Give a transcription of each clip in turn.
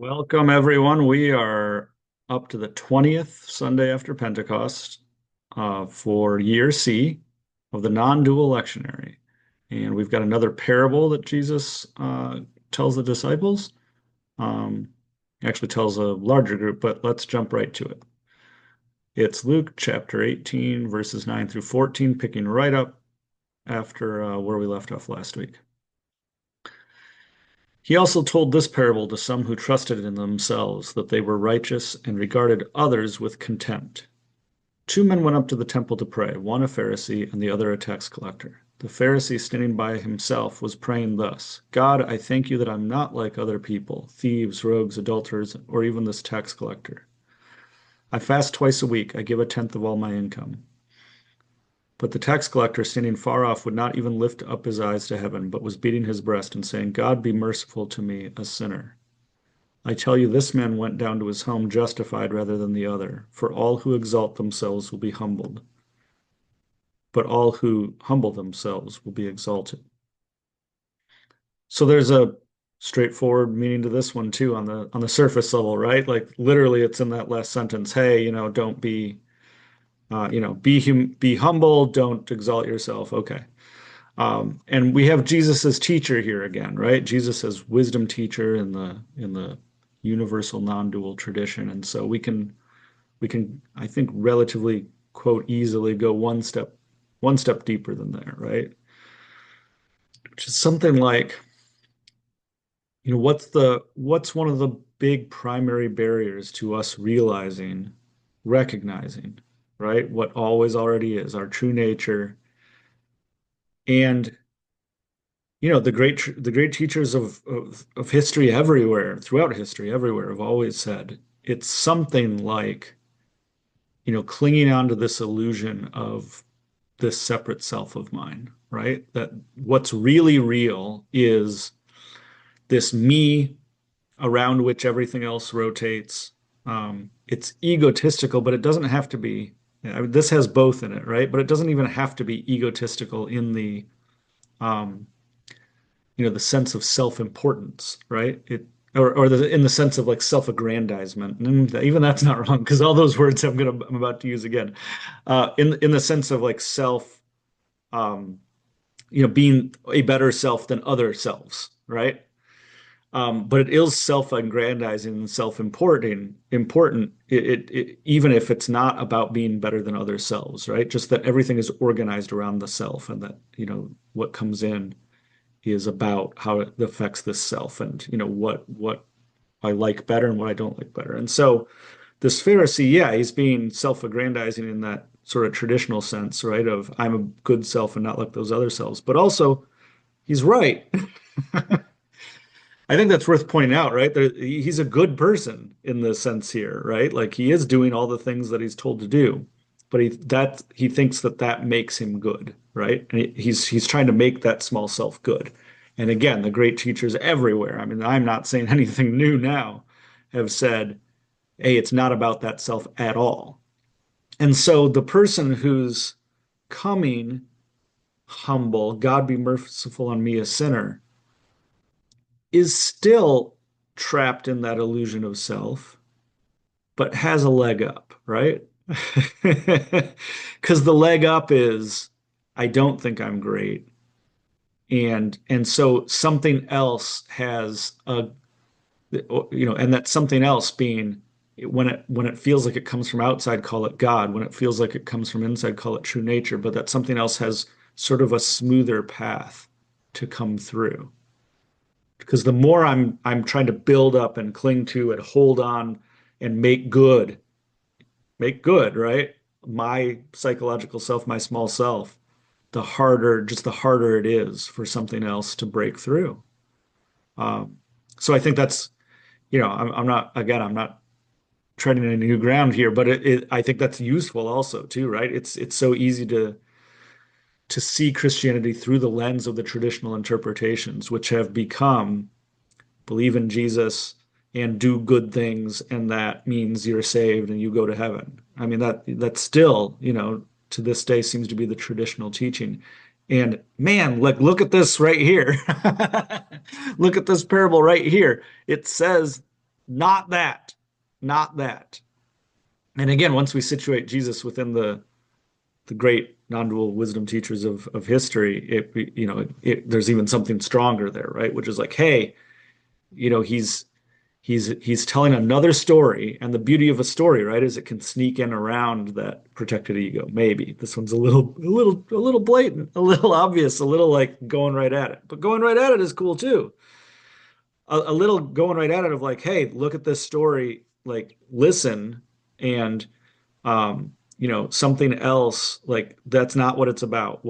Welcome, everyone. We are up to the 20th Sunday after Pentecost for year C of the non-dual lectionary. And we've got another parable that Jesus tells the disciples. Um, Actually tells a larger group, but let's jump right to it. It's Luke chapter 18, verses 9 through 14, picking right up after where we left off last week. He also told this parable to some who trusted in themselves that they were righteous and regarded others with contempt. Two men went up to the temple to pray, one a Pharisee and the other a tax collector. The Pharisee, standing by himself, was praying thus: God, I thank you that I'm not like other people, thieves, rogues, adulterers, or even this tax collector. I fast twice a week. I give a tenth of all my income. But the tax collector, standing far off, would not even lift up his eyes to heaven, but was beating his breast and saying, God, be merciful to me, a sinner. I tell you, this man went down to his home justified rather than the other. For all who exalt themselves will be humbled, but all who humble themselves will be exalted. So there's a straightforward meaning to this one too on the surface level, right? Like literally it's in that last sentence, hey, don't be be humble, don't exalt yourself. Okay. And we have Jesus as teacher here again, right? Jesus as wisdom teacher in the universal non-dual tradition. And so we can, I think, relatively quote easily go one step deeper than there, right? Which is something like, what's one of the big primary barriers to us recognizing, right? What always already is our true nature. And the great teachers of history everywhere, throughout history everywhere, have always said it's something like, clinging on to this illusion of this separate self of mine, right? That what's really real is this me around which everything else rotates. It's egotistical, but it doesn't have to be. I mean, this has both in it, right? But it doesn't even have to be egotistical in um, the sense of self-importance, right? In the sense of like self-aggrandizement. And even that's not wrong because all those words I'm about to use again. In the sense of like self, um, being a better self than other selves, right? But it is self-aggrandizing and important, even if it's not about being better than other selves, right? Just that everything is organized around the self and that, what comes in is about how it affects this self and what I like better and what I don't like better. And so this Pharisee, yeah, he's being self-aggrandizing in that sort of traditional sense, right? Of I'm a good self and not like those other selves. But also he's right. I think that's worth pointing out, right? He's a good person in the sense here, right? Like he is doing all the things that he's told to do, but he thinks that makes him good, right? And he's trying to make that small self good. And again, the great teachers everywhere, I mean, I'm not saying anything new now, have said, hey, it's not about that self at all. And so the person who's coming humble, God be merciful on me, a sinner, is still trapped in that illusion of self, but has a leg up, right? Because the leg up is, I don't think I'm great. And so something else has and that something else being when it feels like it comes from outside, call it God. When it feels like it comes from inside, call it true nature. But that something else has sort of a smoother path to come through. Because the more I'm trying to build up and cling to and hold on and make good, right? My psychological self, my small self, the harder it is for something else to break through. Um, so I think that's, I'm not treading a new ground here, but I think that's useful also too, right? It's so easy to see Christianity through the lens of the traditional interpretations, which have become believe in Jesus and do good things, and that means you're saved and you go to heaven. I mean, that still, to this day seems to be the traditional teaching. And man, like look at this right here. Look at this parable right here. It says not that, not that. And again, once we situate Jesus within the great non-dual wisdom teachers of history, there's even something stronger there, right? Which is like, hey, he's telling another story, and the beauty of a story, right, is it can sneak in around that protected ego. Maybe this one's a little blatant, a little obvious, a little like going right at it. But going right at it is cool too. A little going right at it of like, hey, look at this story, like listen, and something else, like that's not what it's about.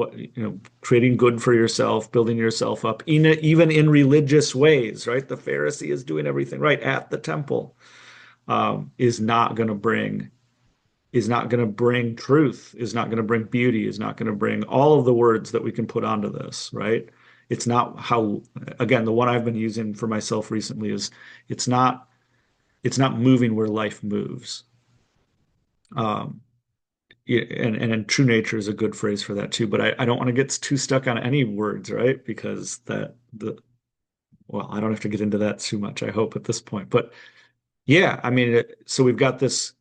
Creating good for yourself, building yourself up, even in religious ways, right? The Pharisee is doing everything right at the temple, is not going to bring truth, is not going to bring beauty, is not going to bring all of the words that we can put onto this, right? It's not how, again, the one I've been using for myself recently is it's not it's not moving where life moves. Um, yeah, and in true nature is a good phrase for that too. But I don't want to get too stuck on any words, right? Because well, I don't have to get into that too much, I hope, at this point. But yeah, I mean, so we've got this,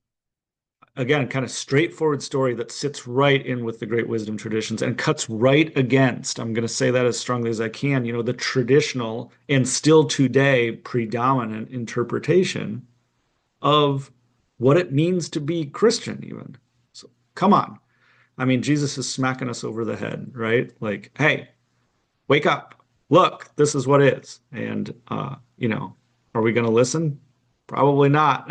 again, kind of straightforward story that sits right in with the great wisdom traditions and cuts right against, I'm going to say that as strongly as I can, the traditional and still today predominant interpretation of what it means to be Christian, even. So come on. I mean, Jesus is smacking us over the head, right? Like, hey, wake up. Look, this is what is. And, are we going to listen? Probably not.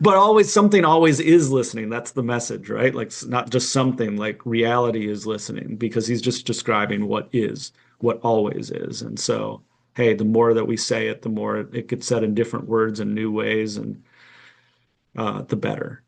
But something always is listening. That's the message, right? Like, not just something, like reality is listening because he's just describing what is, what always is. And so, hey, the more that we say it, the more it gets said in different words and new ways, and the better.